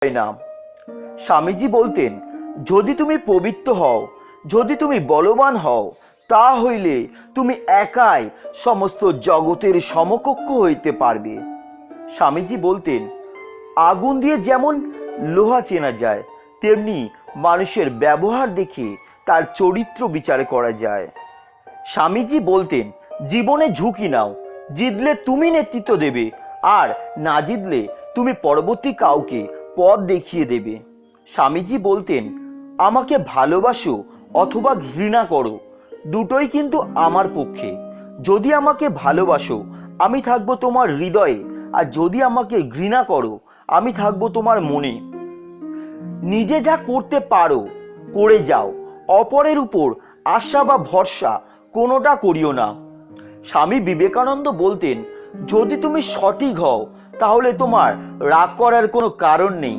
হয় না। স্বামীজি বলতেন, যদি তুমি পবিত্র হও, যদি তুমি বলবান হও, তা হইলে তুমি একাই সমস্ত জগতের সমকক্ষ হইতে পারবে। স্বামীজি বলতেন, আগুন দিয়ে যেমন লোহা চেনা যায়, তেমনি মানুষের ব্যবহার দেখে তার চরিত্র বিচার করা যায়। স্বামীজি বলতেন, জীবনে ঝুঁকি নাও, জিতলে তুমি নেতৃত্ব দেবে, আর না জিতলে তুমি পরবর্তী কাউকে পথ দেখিয়ে দেবে। স্বামীজি বলতেন, আমাকে ভালোবাসো অথবা ঘৃণা করো, দুটোই কিন্তু আমার পক্ষে। যদি আমাকে ভালোবাসো, আমি থাকবো তোমার হৃদয়ে, আর যদি আমাকে ঘৃণা করো, আমি থাকবো তোমার মনে। নিজে যা করতে পারো করে যাও, অপরের উপর আশা বা ভরসা কোনোটা করিও না। স্বামী বিবেকানন্দ বলতেন, যদি তুমি সঠিক হও, তাহলে তোমার রাগ করার কোনো কারণ নেই।